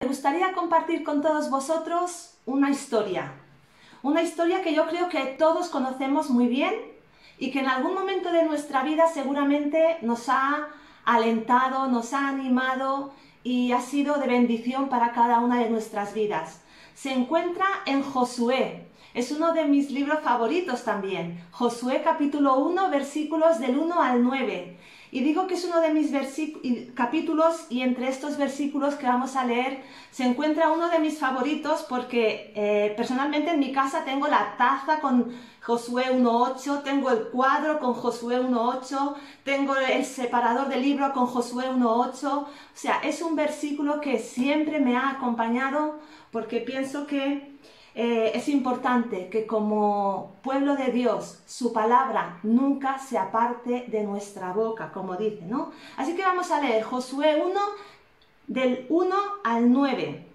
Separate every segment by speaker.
Speaker 1: Me gustaría compartir con todos vosotros una historia que yo creo que todos conocemos muy bien y que en algún momento de nuestra vida seguramente nos ha alentado, nos ha animado y ha sido de bendición para cada una de nuestras vidas. Se encuentra en Josué. Es uno de mis libros favoritos también. Josué capítulo 1, versículos del 1 al 9. Y digo que es uno de mis capítulos, y entre estos versículos que vamos a leer se encuentra uno de mis favoritos porque personalmente en mi casa tengo la taza con Josué 1.8, tengo el cuadro con Josué 1.8, tengo el separador de libro con Josué 1.8. O sea, es un versículo que siempre me ha acompañado porque pienso que es importante que como pueblo de Dios, su palabra nunca se aparte de nuestra boca, como dice, ¿no? Así que vamos a leer Josué 1, del 1 al 9.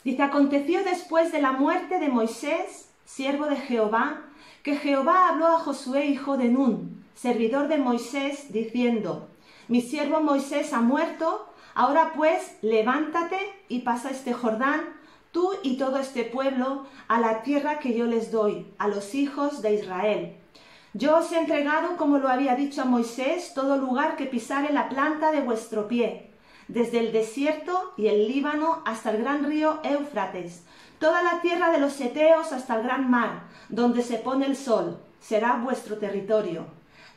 Speaker 1: Dice: aconteció después de la muerte de Moisés, siervo de Jehová, que Jehová habló a Josué, hijo de Nun, servidor de Moisés, diciendo: mi siervo Moisés ha muerto, ahora pues levántate y pasa este Jordán, tú y todo este pueblo, a la tierra que yo les doy, a los hijos de Israel. Yo os he entregado, como lo había dicho a Moisés, todo lugar que pisare la planta de vuestro pie, desde el desierto y el Líbano hasta el gran río Éufrates, toda la tierra de los heteos hasta el gran mar, donde se pone el sol, será vuestro territorio.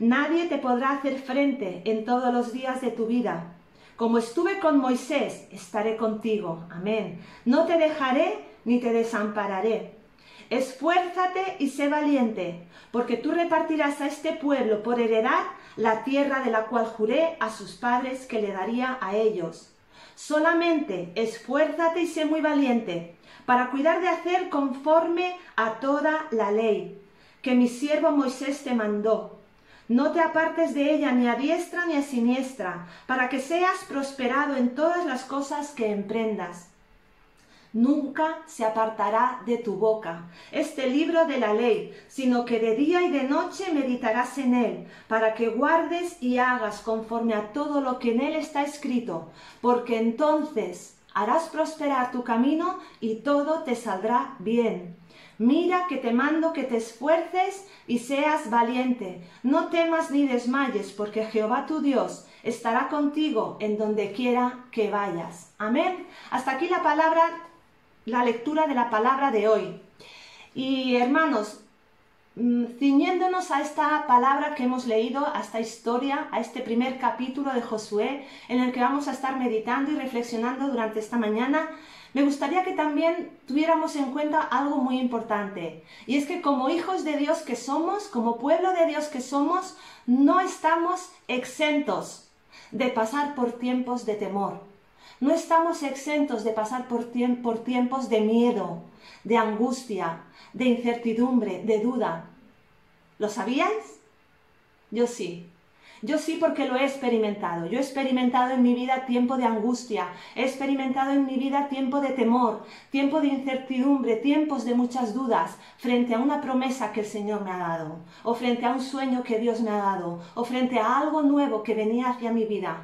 Speaker 1: Nadie te podrá hacer frente en todos los días de tu vida. Como estuve con Moisés, estaré contigo. Amén. No te dejaré ni te desampararé. Esfuérzate y sé valiente, porque tú repartirás a este pueblo por heredad la tierra de la cual juré a sus padres que le daría a ellos. Solamente esfuérzate y sé muy valiente, para cuidar de hacer conforme a toda la ley que mi siervo Moisés te mandó. No te apartes de ella ni a diestra ni a siniestra, para que seas prosperado en todas las cosas que emprendas. Nunca se apartará de tu boca este libro de la ley, sino que de día y de noche meditarás en él, para que guardes y hagas conforme a todo lo que en él está escrito, porque entonces harás prosperar tu camino y todo te saldrá bien. Mira que te mando que te esfuerces y seas valiente. No temas ni desmayes, porque Jehová tu Dios estará contigo en donde quiera que vayas. Amén. Hasta aquí la lectura de la palabra de hoy. Y hermanos, ciñéndonos a esta palabra que hemos leído, a esta historia, a este primer capítulo de Josué, en el que vamos a estar meditando y reflexionando durante esta mañana, me gustaría que también tuviéramos en cuenta algo muy importante, y es que como hijos de Dios que somos, como pueblo de Dios que somos, no estamos exentos de pasar por tiempos de temor. No estamos exentos de pasar por tiempos de miedo, de angustia, de incertidumbre, de duda. ¿Lo sabíais? Yo sí. Yo sí, porque lo he experimentado. Yo he experimentado en mi vida tiempo de angustia, he experimentado en mi vida tiempo de temor, tiempo de incertidumbre, tiempos de muchas dudas frente a una promesa que el Señor me ha dado, o frente a un sueño que Dios me ha dado, o frente a algo nuevo que venía hacia mi vida.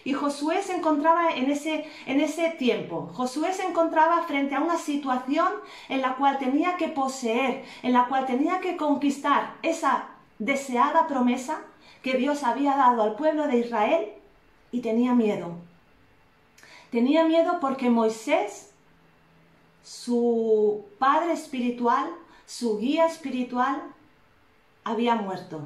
Speaker 1: Y Josué se encontraba en ese tiempo. Josué se encontraba frente a una situación en la cual tenía que poseer, en la cual tenía que conquistar esa deseada promesa que Dios había dado al pueblo de Israel, y tenía miedo. Tenía miedo porque Moisés, su padre espiritual, su guía espiritual, había muerto.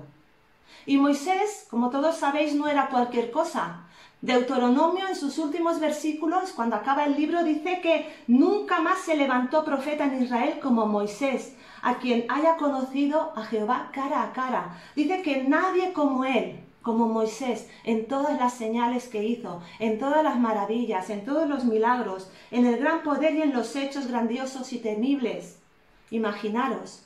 Speaker 1: Y Moisés, como todos sabéis, no era cualquier cosa. Deuteronomio, en sus últimos versículos, cuando acaba el libro, dice que nunca más se levantó profeta en Israel como Moisés, a quien haya conocido a Jehová cara a cara. Dice que nadie como él, como Moisés, en todas las señales que hizo, en todas las maravillas, en todos los milagros, en el gran poder y en los hechos grandiosos y temibles. Imaginaros,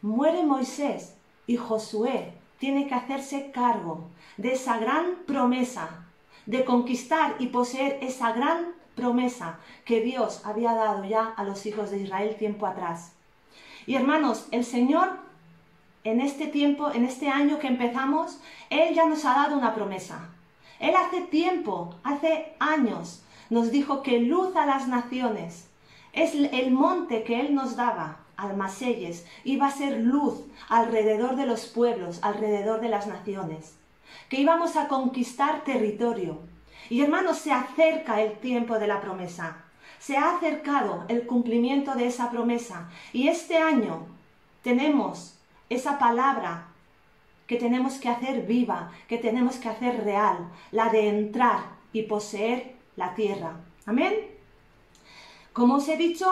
Speaker 1: muere Moisés y Josué tiene que hacerse cargo de esa gran promesa, de conquistar y poseer esa gran promesa que Dios había dado ya a los hijos de Israel tiempo atrás. Y hermanos, el Señor en este tiempo, en este año que empezamos, Él ya nos ha dado una promesa. Él hace tiempo, hace años, nos dijo que luz a las naciones, es el monte que Él nos daba, Almacelles, iba a ser luz alrededor de los pueblos, alrededor de las naciones, que íbamos a conquistar territorio. Y hermanos, se acerca el tiempo de la promesa, se ha acercado el cumplimiento de esa promesa, y este año tenemos esa palabra que tenemos que hacer viva, que tenemos que hacer real, la de entrar y poseer la tierra. Amén. Como os he dicho,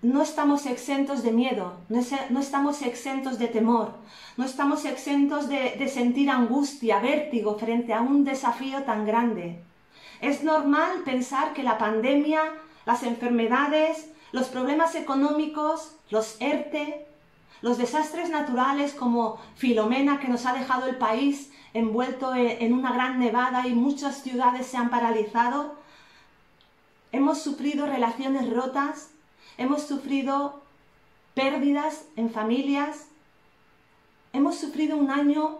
Speaker 1: no estamos exentos de miedo, no estamos exentos de temor, no estamos exentos de sentir angustia, vértigo frente a un desafío tan grande. Es normal pensar que la pandemia, las enfermedades, los problemas económicos, los ERTE, los desastres naturales como Filomena, que nos ha dejado el país envuelto en una gran nevada y muchas ciudades se han paralizado. Hemos sufrido relaciones rotas, hemos sufrido pérdidas en familias, hemos sufrido un año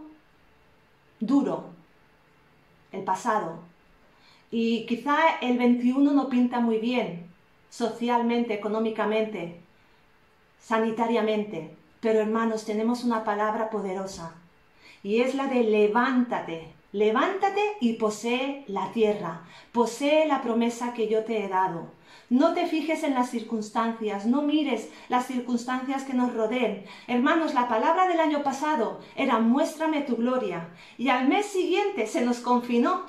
Speaker 1: duro, el pasado. Y quizá el 21 no pinta muy bien, socialmente, económicamente, sanitariamente. Pero hermanos, tenemos una palabra poderosa y es la de levántate, levántate y posee la tierra, posee la promesa que yo te he dado. No te fijes en las circunstancias, no mires las circunstancias que nos rodeen. Hermanos, la palabra del año pasado era muéstrame tu gloria y al mes siguiente se nos confinó.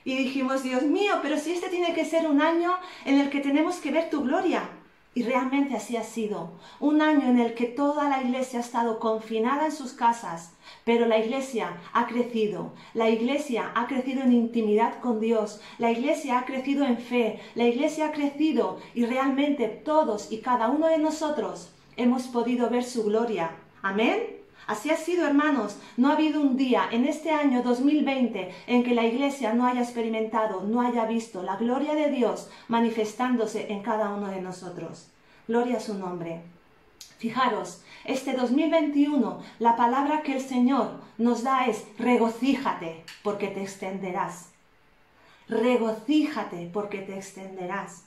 Speaker 1: Y dijimos, Dios mío, pero si este tiene que ser un año en el que tenemos que ver tu gloria. Y realmente así ha sido, un año en el que toda la iglesia ha estado confinada en sus casas, pero la iglesia ha crecido en intimidad con Dios, la iglesia ha crecido en fe, la iglesia ha crecido y realmente todos y cada uno de nosotros hemos podido ver su gloria. Amén. Así ha sido, hermanos, no ha habido un día en este año 2020 en que la iglesia no haya experimentado, no haya visto la gloria de Dios manifestándose en cada uno de nosotros. Gloria a su nombre. Fijaros, este 2021, la palabra que el Señor nos da es regocíjate porque te extenderás. Regocíjate porque te extenderás.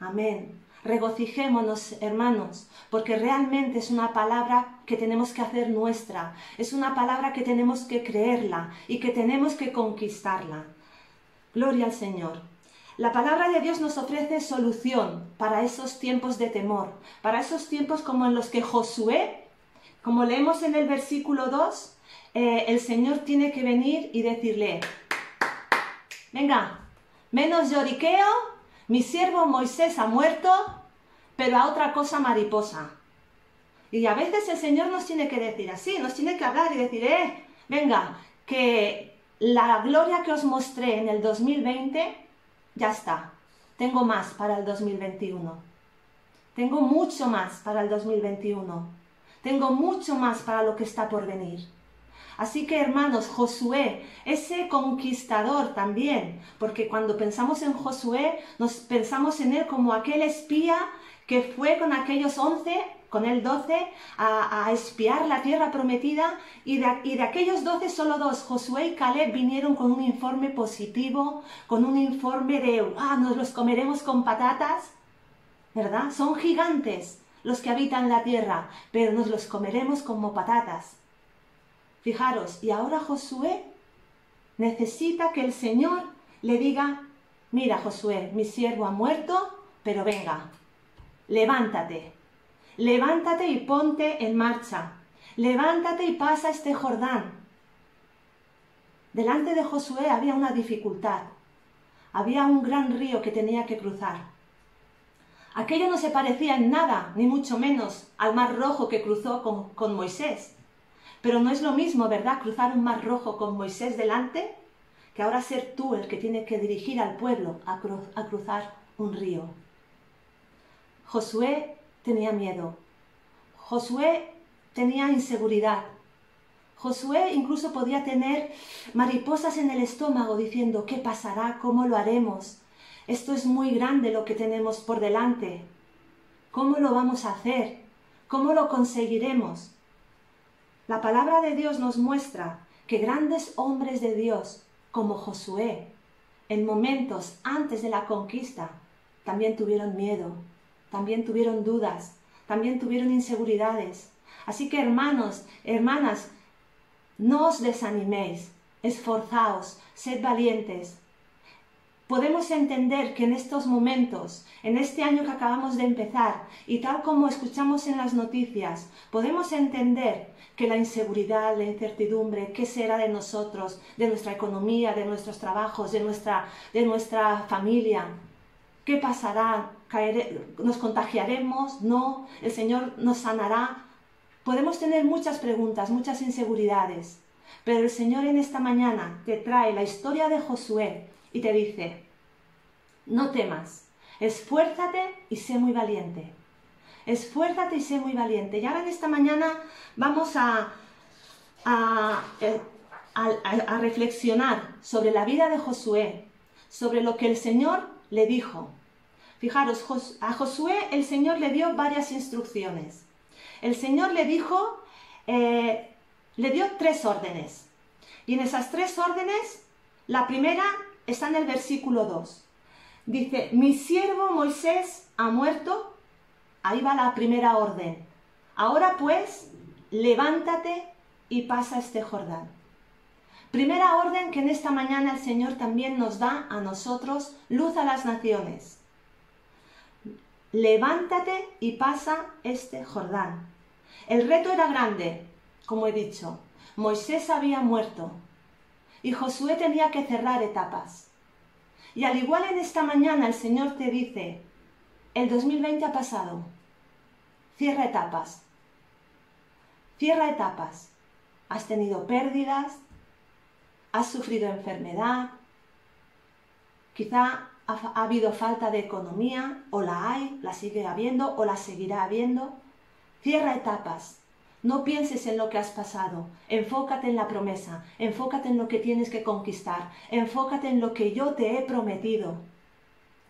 Speaker 1: Amén. Regocijémonos, hermanos, porque realmente es una palabra que tenemos que hacer nuestra, es una palabra que tenemos que creerla y que tenemos que conquistarla. Gloria al Señor. La palabra de Dios nos ofrece solución para esos tiempos de temor, para esos tiempos como en los que Josué, como leemos en el versículo 2, el Señor tiene que venir y decirle, venga, menos lloriqueo, mi siervo Moisés ha muerto, pero a otra cosa mariposa. Y a veces el Señor nos tiene que decir así, nos tiene que hablar y decir, venga, que la gloria que os mostré en el 2020, ya está. Tengo más para el 2021. Tengo mucho más para el 2021. Tengo mucho más para lo que está por venir. Así que, hermanos, Josué, ese conquistador también, porque cuando pensamos en Josué, nos pensamos en él como aquel espía que fue con aquellos 11, con el 12, a espiar la tierra prometida, y de aquellos 12, solo 2, Josué y Caleb, vinieron con un informe positivo, con un informe de, ¡wow!, nos los comeremos con patatas, ¿verdad? Son gigantes los que habitan la tierra, pero nos los comeremos como patatas. Fijaros, y ahora Josué necesita que el Señor le diga, mira Josué, mi siervo ha muerto, pero venga, levántate, levántate y ponte en marcha, levántate y pasa este Jordán. Delante de Josué había una dificultad, había un gran río que tenía que cruzar. Aquello no se parecía en nada, ni mucho menos, al Mar Rojo que cruzó con Moisés. Pero no es lo mismo, ¿verdad?, cruzar un Mar Rojo con Moisés delante, que ahora ser tú el que tiene que dirigir al pueblo a cruzar un río. Josué tenía miedo. Josué tenía inseguridad. Josué incluso podía tener mariposas en el estómago diciendo, ¿qué pasará? ¿Cómo lo haremos? Esto es muy grande lo que tenemos por delante. ¿Cómo lo vamos a hacer? ¿Cómo lo conseguiremos? La palabra de Dios nos muestra que grandes hombres de Dios, como Josué, en momentos antes de la conquista, también tuvieron miedo, también tuvieron dudas, también tuvieron inseguridades. Así que hermanos, hermanas, no os desaniméis, esforzaos, sed valientes. Podemos entender que en estos momentos, en este año que acabamos de empezar, y tal como escuchamos en las noticias, podemos entender que la inseguridad, la incertidumbre, qué será de nosotros, de nuestra economía, de nuestros trabajos, de nuestra familia, qué pasará, nos contagiaremos, no, el Señor nos sanará. Podemos tener muchas preguntas, muchas inseguridades, pero el Señor en esta mañana te trae la historia de Josué y te dice: no temas, esfuérzate y sé muy valiente. Esfuérzate y sé muy valiente. Y ahora en esta mañana vamos a reflexionar sobre la vida de Josué, sobre lo que el Señor le dijo. Fijaros, a Josué el Señor le dio varias instrucciones. El Señor le dijo, le dio 3 órdenes. Y en esas 3 órdenes, la primera está en el versículo 2. Dice: mi siervo Moisés ha muerto. Ahí va la primera orden. Ahora pues, levántate y pasa este Jordán. Primera orden que en esta mañana el Señor también nos da a nosotros, luz a las naciones. Levántate y pasa este Jordán. El reto era grande, como he dicho. Moisés había muerto y Josué tenía que cerrar etapas. Y al igual en esta mañana el Señor te dice: el 2020 ha pasado. Cierra etapas. Cierra etapas. Has tenido pérdidas, has sufrido enfermedad, quizá ha habido falta de economía, o la hay, la sigue habiendo, o la seguirá habiendo. Cierra etapas. No pienses en lo que has pasado. Enfócate en la promesa. Enfócate en lo que tienes que conquistar. Enfócate en lo que yo te he prometido.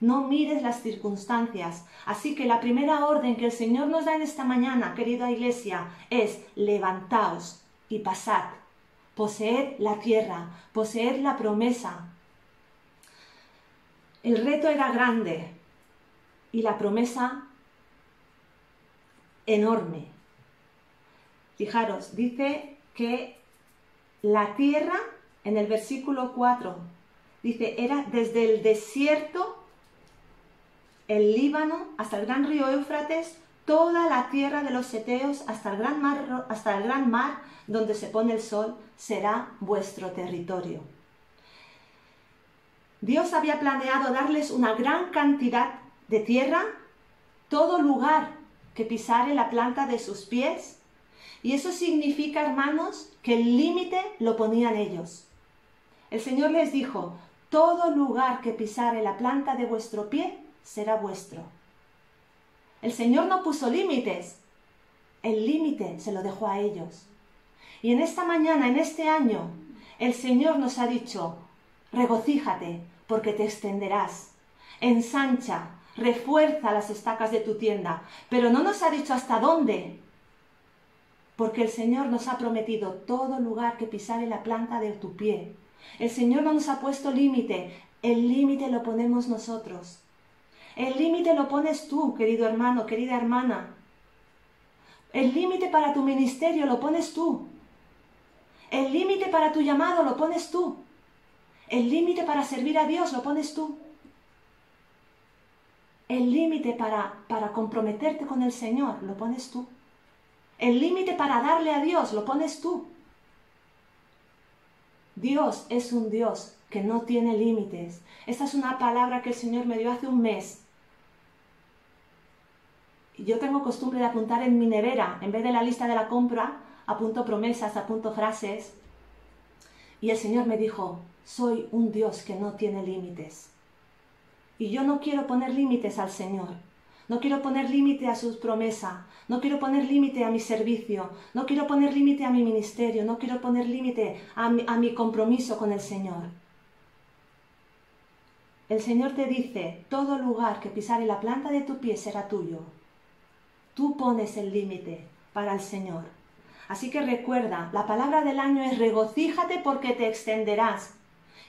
Speaker 1: No mires las circunstancias. Así que la primera orden que el Señor nos da en esta mañana, querida iglesia, es: levantaos y pasad. Poseed la tierra, poseed la promesa. El reto era grande y la promesa enorme. Fijaros, dice que la tierra, en el versículo 4, dice, era desde el desierto, el Líbano, hasta el gran río Éufrates, toda la tierra de los heteos, hasta el gran mar donde se pone el sol, será vuestro territorio. Dios había planeado darles una gran cantidad de tierra, todo lugar que pisare la planta de sus pies, y eso significa, hermanos, que el límite lo ponían ellos. El Señor les dijo: todo lugar que pisare la planta de vuestro pie será vuestro. El Señor no puso límites, el límite se lo dejó a ellos. Y en esta mañana, en este año, el Señor nos ha dicho: regocíjate, porque te extenderás. Ensancha, refuerza las estacas de tu tienda. Pero no nos ha dicho hasta dónde, porque el Señor nos ha prometido todo lugar que pisare la planta de tu pie. El Señor no nos ha puesto límite, el límite lo ponemos nosotros. El límite lo pones tú, querido hermano, querida hermana. El límite para tu ministerio lo pones tú. El límite para tu llamado lo pones tú. El límite para servir a Dios lo pones tú. El límite para comprometerte con el Señor lo pones tú. El límite para darle a Dios lo pones tú. Dios es un Dios que no tiene límites. Esta es una palabra que el Señor me dio hace un mes. Yo tengo costumbre de apuntar en mi nevera, en vez de la lista de la compra, apunto promesas, apunto frases. Y el Señor me dijo: soy un Dios que no tiene límites. Y yo no quiero poner límites al Señor. No quiero poner límite a sus promesas. No quiero poner límite a mi servicio. No quiero poner límite a mi ministerio. No quiero poner límite a mi compromiso con el Señor. El Señor te dice: todo lugar que pisare la planta de tu pie será tuyo. Tú pones el límite para el Señor. Así que recuerda, la palabra del año es: regocíjate porque te extenderás.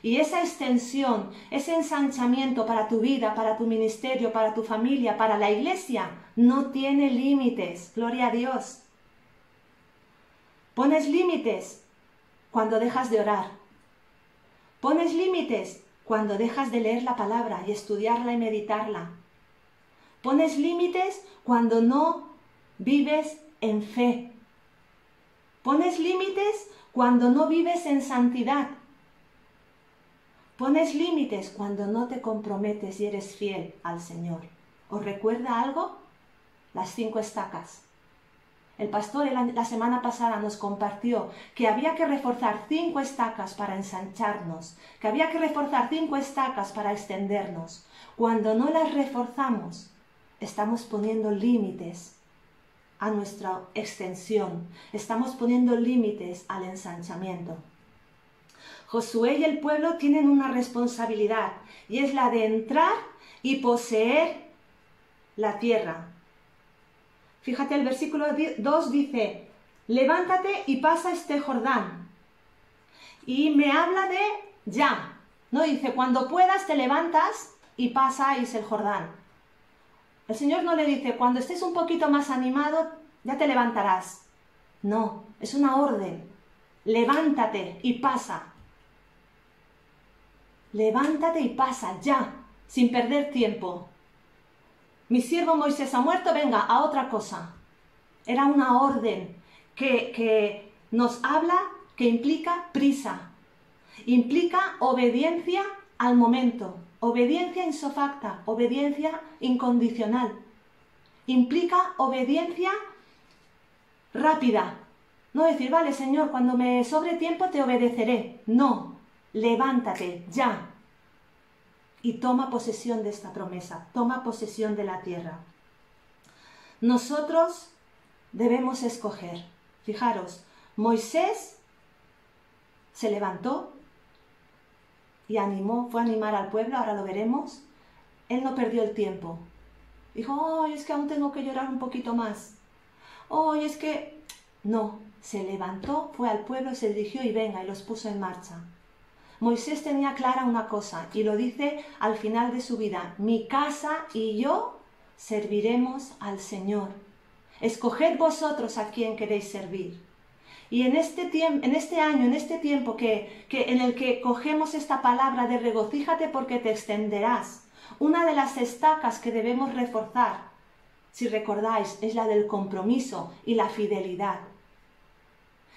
Speaker 1: Y esa extensión, ese ensanchamiento para tu vida, para tu ministerio, para tu familia, para la iglesia, no tiene límites. Gloria a Dios. Pones límites cuando dejas de orar. Pones límites cuando dejas de leer la palabra y estudiarla y meditarla. Pones límites cuando no vives en fe. Pones límites cuando no vives en santidad. Pones límites cuando no te comprometes y eres fiel al Señor. ¿Os recuerda algo? Las 5 estacas. El pastor la semana pasada nos compartió que había que reforzar 5 estacas para ensancharnos, que había que reforzar 5 estacas para extendernos. Cuando no las reforzamos, estamos poniendo límites a nuestra extensión, estamos poniendo límites al ensanchamiento. Josué y el pueblo tienen una responsabilidad y es la de entrar y poseer la tierra. Fíjate, el versículo 2 dice, levántate y pasa este Jordán. Y me habla de ya, no dice, cuando puedas te levantas y pasáis el Jordán. El Señor no le dice, cuando estés un poquito más animado, ya te levantarás. No, es una orden. Levántate y pasa. Levántate y pasa, ya, sin perder tiempo. Mi siervo Moisés ha muerto, venga, a otra cosa. Era una orden que nos habla, que implica prisa. Implica obediencia al momento. Obediencia insofacta, obediencia incondicional. Implica obediencia rápida. No decir, vale, Señor, cuando me sobre tiempo te obedeceré. No, levántate ya y toma posesión de esta promesa, toma posesión de la tierra. Nosotros debemos escoger. Fijaros, Moisés se levantó y animó, fue a animar al pueblo, ahora lo veremos. Él no perdió el tiempo. Dijo, oh, es que aún tengo que llorar un poquito más. Oh, es que... No, se levantó, fue al pueblo, se dirigió y venga, y los puso en marcha. Moisés tenía clara una cosa, y lo dice al final de su vida, mi casa y yo serviremos al Señor. Escoged vosotros a quién queréis servir. Y en este año, en este tiempo en el que cogemos esta palabra de regocíjate porque te extenderás, una de las estacas que debemos reforzar, si recordáis, es la del compromiso y la fidelidad.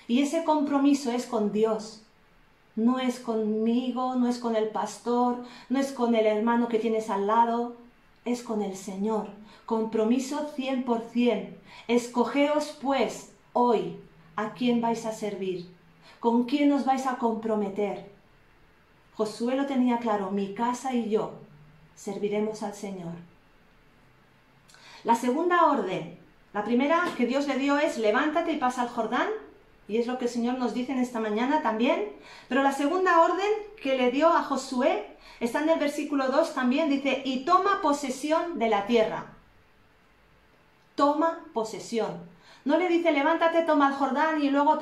Speaker 1: Y ese compromiso es con Dios. No es conmigo, no es con el pastor, no es con el hermano que tienes al lado, es con el Señor. Compromiso 100%. Escogeos pues hoy a quién vais a servir, con quién os vais a comprometer. Josué lo tenía claro, mi casa y yo serviremos al Señor. La segunda orden, la primera que Dios le dio es levántate y pasa al Jordán. Y es lo que el Señor nos dice en esta mañana también. Pero la segunda orden que le dio a Josué está en el versículo 2 también. Dice, y toma posesión de la tierra. Toma posesión. No le dice, levántate, toma el Jordán y luego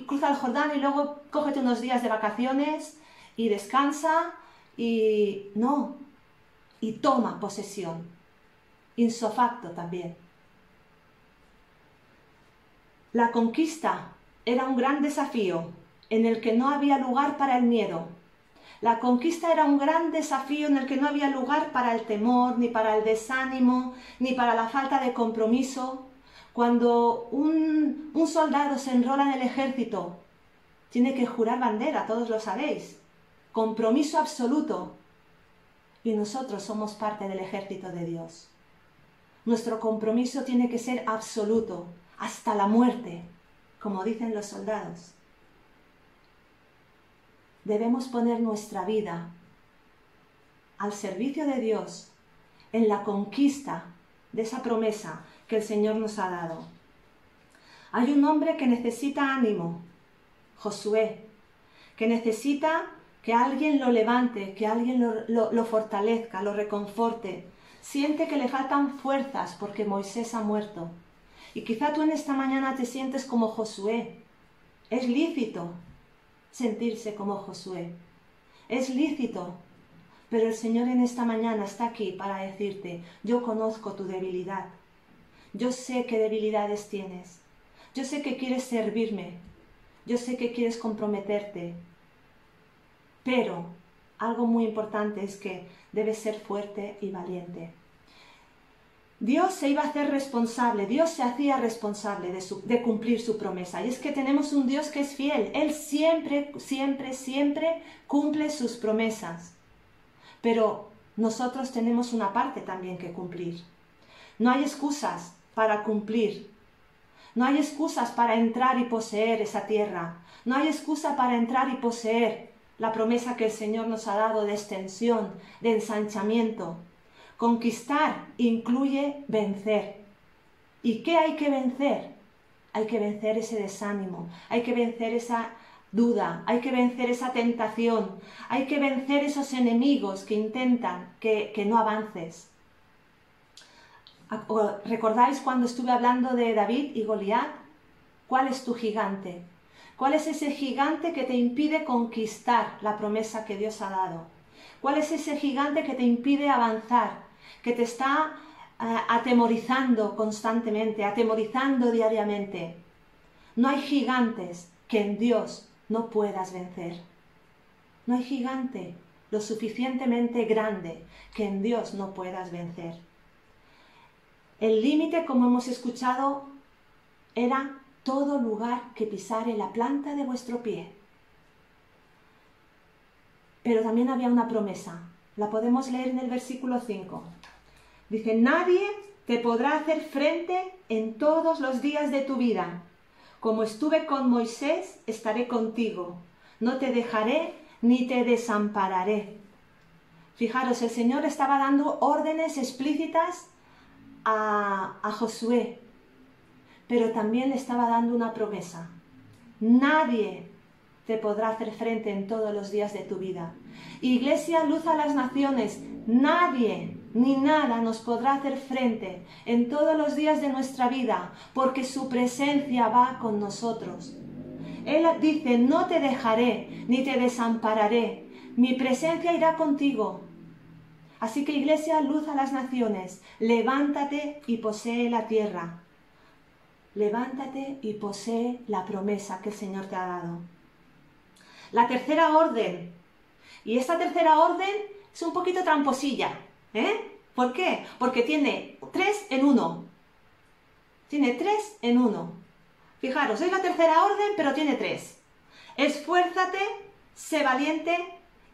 Speaker 1: cruza el Jordán y luego cógete unos días de vacaciones y descansa. Y no. Y toma posesión. Insofacto también. La conquista era un gran desafío en el que no había lugar para el miedo. La conquista era un gran desafío en el que no había lugar para el temor, ni para el desánimo, ni para la falta de compromiso. Cuando un soldado se enrola en el ejército, tiene que jurar bandera, todos lo sabéis. Compromiso absoluto. Y nosotros somos parte del ejército de Dios. Nuestro compromiso tiene que ser absoluto, hasta la muerte, como dicen los soldados. Debemos poner nuestra vida al servicio de Dios en la conquista de esa promesa que el Señor nos ha dado. Hay un hombre que necesita ánimo, Josué, que necesita que alguien lo levante, que alguien lo fortalezca, lo reconforte. Siente que le faltan fuerzas porque Moisés ha muerto. Y quizá tú en esta mañana te sientes como Josué. Es lícito sentirse como Josué. es lícito. Pero el Señor en esta mañana está aquí para decirte, yo conozco tu debilidad. Yo sé qué debilidades tienes. Yo sé que quieres servirme. Yo sé que quieres comprometerte. Pero algo muy importante es que debes ser fuerte y valiente. Dios se iba a hacer responsable, Dios se hacía responsable de cumplir su promesa. Y es que tenemos un Dios que es fiel. Él siempre, siempre, siempre cumple sus promesas. Pero nosotros tenemos una parte también que cumplir. No hay excusas para cumplir. No hay excusas para entrar y poseer esa tierra. No hay excusa para entrar y poseer la promesa que el Señor nos ha dado de extensión, de ensanchamiento. Conquistar incluye vencer. ¿Y qué hay que vencer? Hay que vencer ese desánimo, hay que vencer esa duda, hay que vencer esa tentación, hay que vencer esos enemigos que intentan que no avances. ¿Recordáis cuando estuve hablando de David y Goliat? ¿Cuál es tu gigante? ¿Cuál es ese gigante que te impide conquistar la promesa que Dios ha dado? ¿Cuál es ese gigante que te impide avanzar? Que te está atemorizando constantemente, atemorizando diariamente. No hay gigantes que en Dios no puedas vencer. No hay gigante lo suficientemente grande que en Dios no puedas vencer. El límite, como hemos escuchado, era todo lugar que pisare la planta de vuestro pie. Pero también había una promesa. La podemos leer en el versículo 5. Dice, nadie te podrá hacer frente en todos los días de tu vida. Como estuve con Moisés, estaré contigo. No te dejaré ni te desampararé. Fijaros, el Señor estaba dando órdenes explícitas a Josué, pero también le estaba dando una promesa. Nadie te podrá hacer frente en todos los días de tu vida. Iglesia, luz a las naciones, nadie ni nada nos podrá hacer frente en todos los días de nuestra vida, porque su presencia va con nosotros. Él dice, no te dejaré ni te desampararé, mi presencia irá contigo. Así que Iglesia, luz a las naciones, levántate y posee la tierra. Levántate y posee la promesa que el Señor te ha dado. La tercera orden. Y esta tercera orden es un poquito tramposilla. ¿Por qué? Porque tiene 3 en 1. Tiene 3 en 1. Fijaros, es la tercera orden, pero tiene 3. Esfuérzate, sé valiente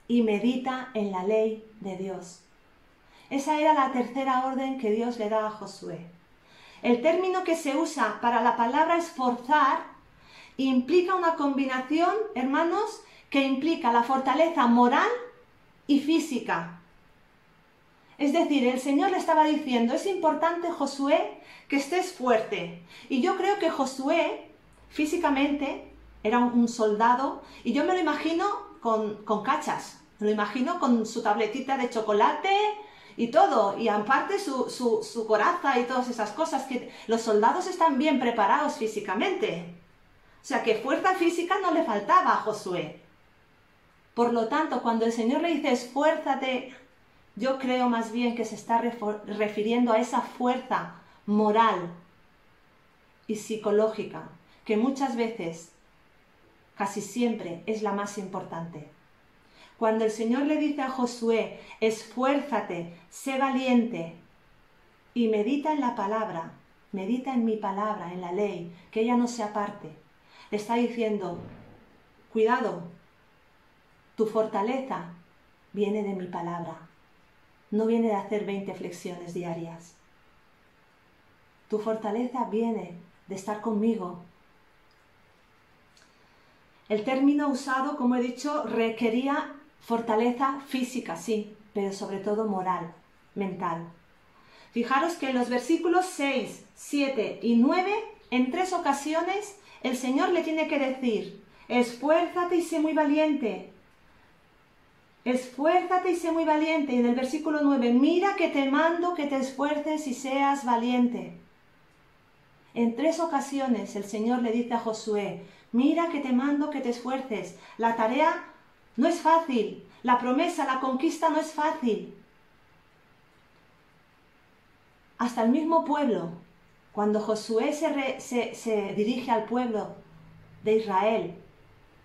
Speaker 1: y medita en la ley de Dios. Esa era la tercera orden que Dios le da a Josué. El término que se usa para la palabra esforzar implica una combinación, hermanos, que implica la fortaleza moral y física. Es decir, el Señor le estaba diciendo, es importante, Josué, que estés fuerte. Y yo creo que Josué, físicamente, era un soldado, y yo me lo imagino con cachas. Me lo imagino con su tabletita de chocolate y todo, y aparte su coraza y todas esas cosas, que los soldados están bien preparados físicamente. O sea, que fuerza física no le faltaba a Josué. Por lo tanto, cuando el Señor le dice esfuérzate, yo creo más bien que se está refiriendo a esa fuerza moral y psicológica, que muchas veces, casi siempre, es la más importante. Cuando el Señor le dice a Josué, esfuérzate, sé valiente y medita en la palabra, medita en mi palabra, en la ley, que ella no se aparte, le está diciendo, cuidado, tu fortaleza viene de mi palabra, no viene de hacer 20 flexiones diarias. Tu fortaleza viene de estar conmigo. El término usado, como he dicho, requería fortaleza física, sí, pero sobre todo moral, mental. Fijaros que en los versículos 6, 7 y 9, en 3 ocasiones, el Señor le tiene que decir, esfuérzate y sé muy valiente. Esfuérzate y sé muy valiente. Y en el versículo 9, mira que te mando que te esfuerces y seas valiente. En 3 ocasiones el Señor le dice a Josué, mira que te mando que te esfuerces. La tarea no es fácil, La promesa, la conquista no es fácil. Hasta el mismo pueblo, cuando Josué se dirige al pueblo de Israel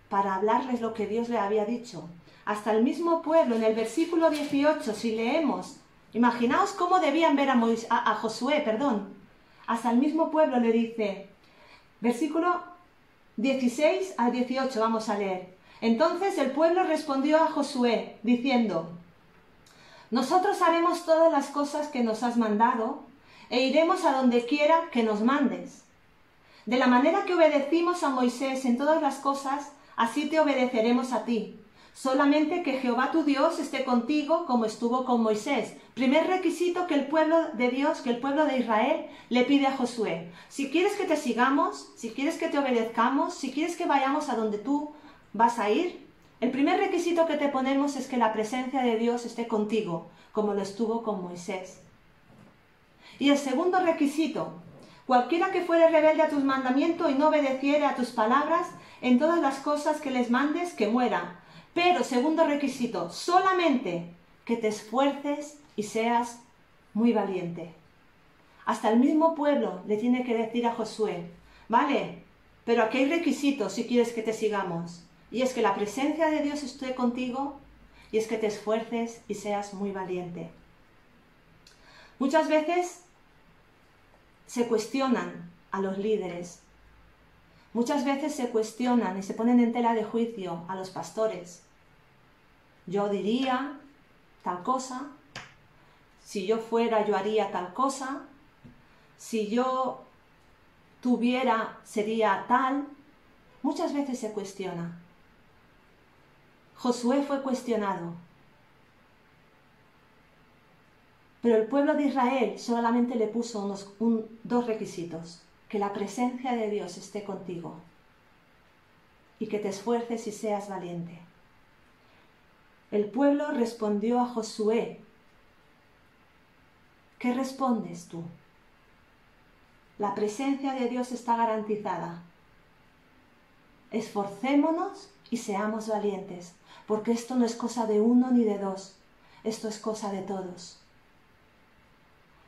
Speaker 1: para hablarles lo que Dios le había dicho, hasta el mismo pueblo, en el versículo 18, si leemos, imaginaos cómo debían ver a Josué, hasta el mismo pueblo le dice, versículo 16 al 18, vamos a leer. Entonces el pueblo respondió a Josué, diciendo, nosotros haremos todas las cosas que nos has mandado e iremos a donde quiera que nos mandes. De la manera que obedecimos a Moisés en todas las cosas, así te obedeceremos a ti. Solamente que Jehová tu Dios esté contigo como estuvo con Moisés. Primer requisito que el pueblo de Dios, que el pueblo de Israel le pide a Josué. Si quieres que te sigamos, si quieres que te obedezcamos, si quieres que vayamos a donde tú vas a ir, el primer requisito que te ponemos es que la presencia de Dios esté contigo, como lo estuvo con Moisés. Y el segundo requisito, cualquiera que fuere rebelde a tus mandamientos y no obedeciere a tus palabras, en todas las cosas que les mandes, que muera. Pero, segundo requisito, solamente que te esfuerces y seas muy valiente. Hasta el mismo pueblo le tiene que decir a Josué, vale, pero aquí hay requisitos si quieres que te sigamos. Y es que la presencia de Dios esté contigo y es que te esfuerces y seas muy valiente. Muchas veces se cuestionan a los líderes. Muchas veces se cuestionan y se ponen en tela de juicio a los pastores. Yo diría tal cosa, si yo fuera yo haría tal cosa, si yo tuviera sería tal. Muchas veces se cuestiona. Josué fue cuestionado. Pero el pueblo de Israel solamente le puso dos requisitos. Que la presencia de Dios esté contigo y que te esfuerces y seas valiente. El pueblo respondió a Josué. ¿Qué respondes tú? La presencia de Dios está garantizada. Esforcémonos y seamos valientes, porque esto no es cosa de uno ni de dos, esto es cosa de todos.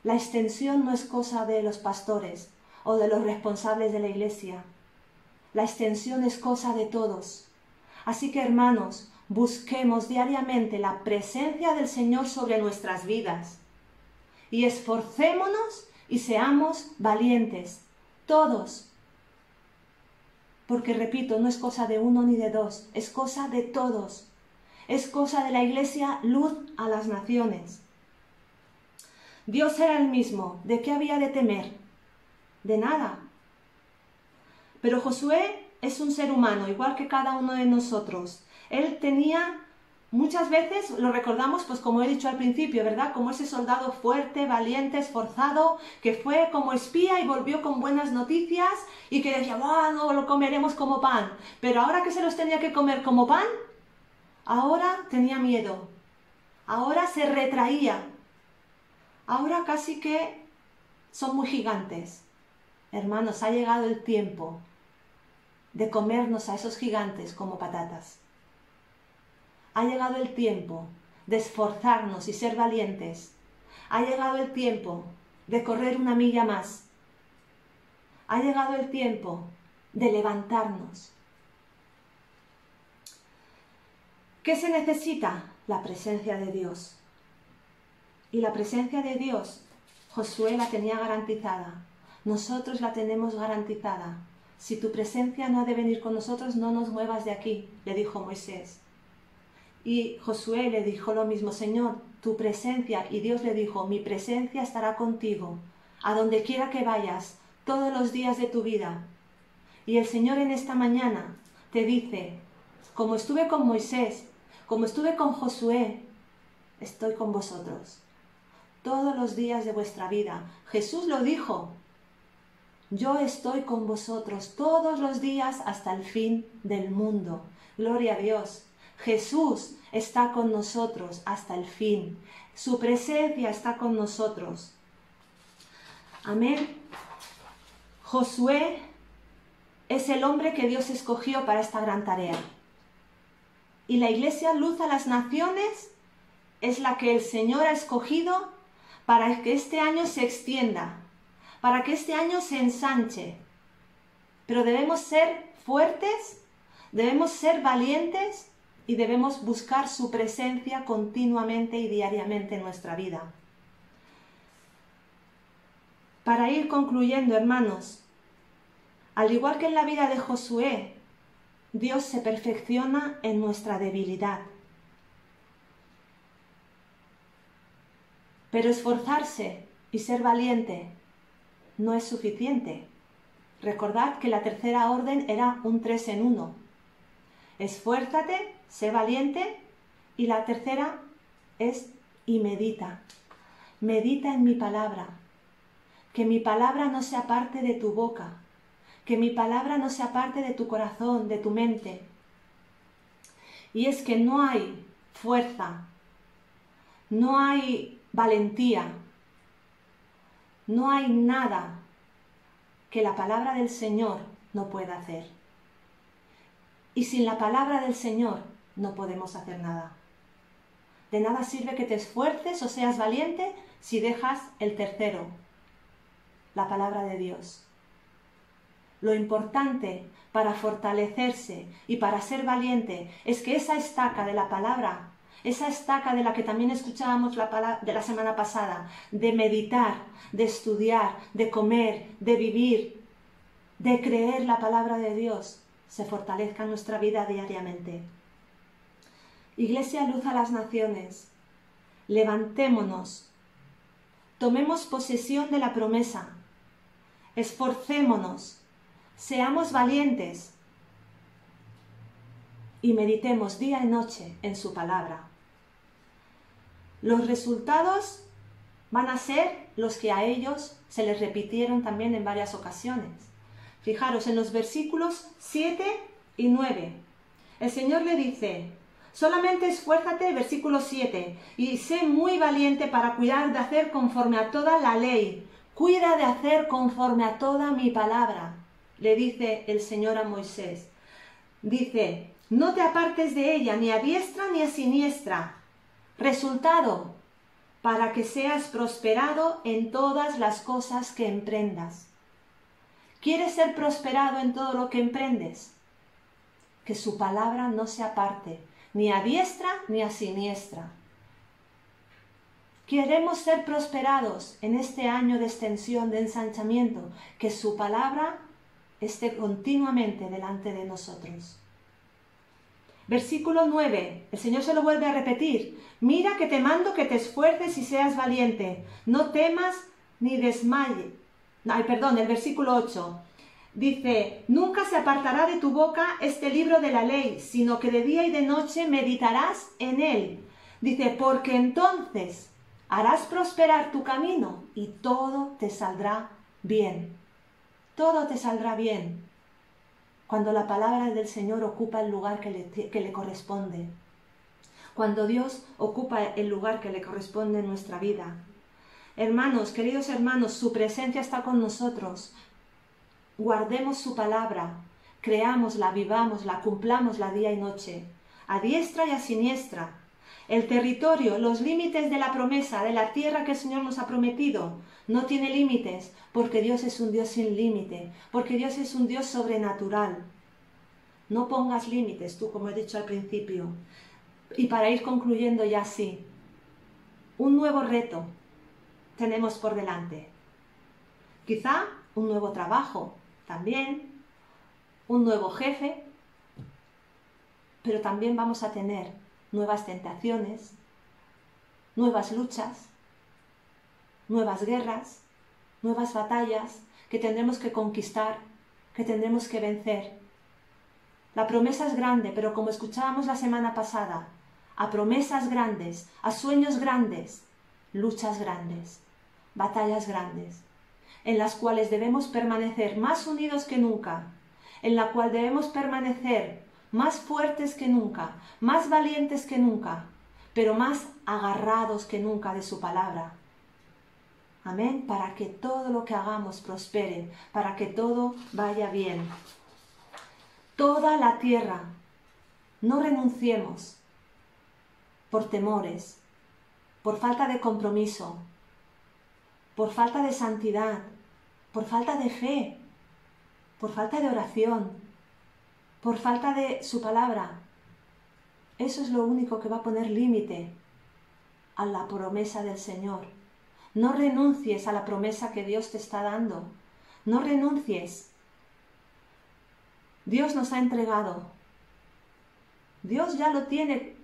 Speaker 1: La extensión no es cosa de los pastores o de los responsables de la iglesia. La extensión es cosa de todos. Así que, hermanos, busquemos diariamente la presencia del Señor sobre nuestras vidas y esforcémonos y seamos valientes, todos. Porque, repito, no es cosa de uno ni de dos, es cosa de todos. Es cosa de la iglesia, luz a las naciones. Dios era el mismo. ¿De qué había de temer? De nada. Pero Josué es un ser humano, igual que cada uno de nosotros. Él tenía, muchas veces lo recordamos, pues como he dicho al principio, ¿verdad? Como ese soldado fuerte, valiente, esforzado, que fue como espía y volvió con buenas noticias y que decía, no lo comeremos como pan. Pero ahora que se los tenía que comer como pan, ahora tenía miedo. Ahora se retraía. Ahora casi que son muy gigantes. Hermanos, ha llegado el tiempo de comernos a esos gigantes como patatas. Ha llegado el tiempo de esforzarnos y ser valientes. Ha llegado el tiempo de correr una milla más. Ha llegado el tiempo de levantarnos. ¿Qué se necesita? La presencia de Dios. Y la presencia de Dios, Josué la tenía garantizada. Nosotros la tenemos garantizada. Si tu presencia no ha de venir con nosotros, no nos muevas de aquí, le dijo Moisés. Y Josué le dijo lo mismo, Señor, tu presencia, y Dios le dijo, mi presencia estará contigo, a donde quiera que vayas, todos los días de tu vida. Y el Señor en esta mañana te dice, como estuve con Moisés, como estuve con Josué, estoy con vosotros. Todos los días de vuestra vida. Jesús lo dijo. Yo estoy con vosotros todos los días hasta el fin del mundo. Gloria a Dios. Jesús está con nosotros hasta el fin. Su presencia está con nosotros. Amén. Josué es el hombre que Dios escogió para esta gran tarea. y la iglesia Luz a las Naciones es la que el Señor ha escogido para que este año se extienda, para que este año se ensanche. Pero debemos ser fuertes, debemos ser valientes y debemos buscar su presencia continuamente y diariamente en nuestra vida. Para ir concluyendo, hermanos, al igual que en la vida de Josué, Dios se perfecciona en nuestra debilidad. Pero esforzarse y ser valiente no es suficiente. Recordad que la tercera orden era un 3 en 1. Esfuérzate, sé valiente, y la tercera es y medita. Medita en mi palabra. Que mi palabra no se aparte de tu boca. Que mi palabra no se aparte de tu corazón, de tu mente. Y es que no hay fuerza, no hay valentía, no hay nada que la palabra del Señor no pueda hacer. Y sin la palabra del Señor no podemos hacer nada. De nada sirve que te esfuerces o seas valiente si dejas el tercero, la palabra de Dios. Lo importante para fortalecerse y para ser valiente es que esa estaca de la palabra, esa estaca de la que también escuchábamos de la semana pasada, de meditar, de estudiar, de comer, de vivir, de creer la palabra de Dios, se fortalezca en nuestra vida diariamente. Iglesia Luz a las Naciones, levantémonos, tomemos posesión de la promesa, esforcémonos, seamos valientes y meditemos día y noche en su palabra. Los resultados van a ser los que a ellos se les repitieron también en varias ocasiones. Fijaros en los versículos 7 y 9. El Señor le dice: solamente esfuérzate, versículo 7, y sé muy valiente para cuidar de hacer conforme a toda la ley. Cuida de hacer conforme a toda mi palabra, le dice el Señor a Moisés. Dice: no te apartes de ella, ni a diestra ni a siniestra. Resultado: para que seas prosperado en todas las cosas que emprendas. ¿Quieres ser prosperado en todo lo que emprendes? Que su palabra no se aparte, ni a diestra ni a siniestra. Queremos ser prosperados en este año de extensión, de ensanchamiento, que su palabra esté continuamente delante de nosotros. Versículo 9, el Señor se lo vuelve a repetir: mira que te mando que te esfuerces y seas valiente, no temas ni desmayes. El versículo 8 dice: nunca se apartará de tu boca este libro de la ley, sino que de día y de noche meditarás en él. Dice: porque entonces harás prosperar tu camino y todo te saldrá bien. Todo te saldrá bien cuando la palabra del Señor ocupa el lugar que le corresponde. Cuando Dios ocupa el lugar que le corresponde en nuestra vida. Hermanos, queridos hermanos, su presencia está con nosotros. Guardemos su palabra, creámosla, vivámosla, cumplámosla día y noche, a diestra y a siniestra. El territorio, los límites de la promesa, de la tierra que el Señor nos ha prometido, no tiene límites, porque Dios es un Dios sin límite, porque Dios es un Dios sobrenatural. No pongas límites tú, como he dicho al principio. Y para ir concluyendo ya así, un nuevo reto tenemos por delante. Quizá un nuevo trabajo también, un nuevo jefe, pero también vamos a tener nuevas tentaciones, nuevas luchas, nuevas guerras, nuevas batallas que tendremos que conquistar, que tendremos que vencer. La promesa es grande, pero como escuchábamos la semana pasada, a promesas grandes, a sueños grandes, luchas grandes, batallas grandes, en las cuales debemos permanecer más unidos que nunca, en la cual debemos permanecer más fuertes que nunca, más valientes que nunca, pero más agarrados que nunca de su palabra. Amén, para que todo lo que hagamos prospere, para que todo vaya bien. Toda la tierra No renunciemos por temores, por falta de compromiso, por falta de santidad, por falta de fe, por falta de oración, por falta de su palabra. Eso es lo único que va a poner límite a la promesa del Señor. No renuncies a la promesa que Dios te está dando. No renuncies. Dios nos ha entregado. Dios ya lo tiene.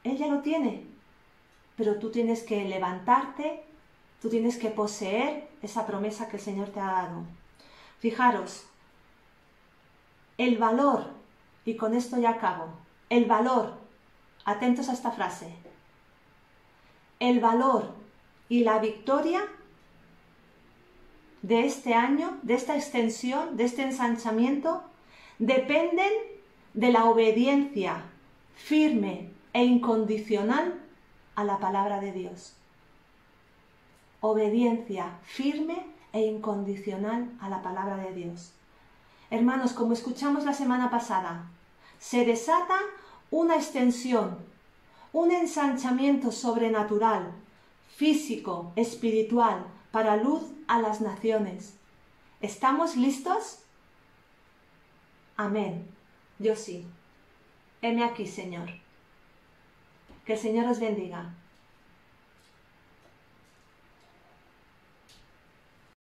Speaker 1: Él ya lo tiene. Pero tú tienes que levantarte, tú tienes que poseer esa promesa que el Señor te ha dado. Fijaros, el valor, y con esto ya acabo, el valor, atentos a esta frase, el valor y la victoria de este año, de esta extensión, de este ensanchamiento, dependen de la obediencia firme e incondicional a la palabra de Dios. Obediencia firme e incondicional a la palabra de Dios. Hermanos, como escuchamos la semana pasada, se desata una extensión, un ensanchamiento sobrenatural, físico, espiritual, para luz a las naciones. ¿Estamos listos? Amén. Yo sí. Heme aquí, Señor. Que el Señor os bendiga.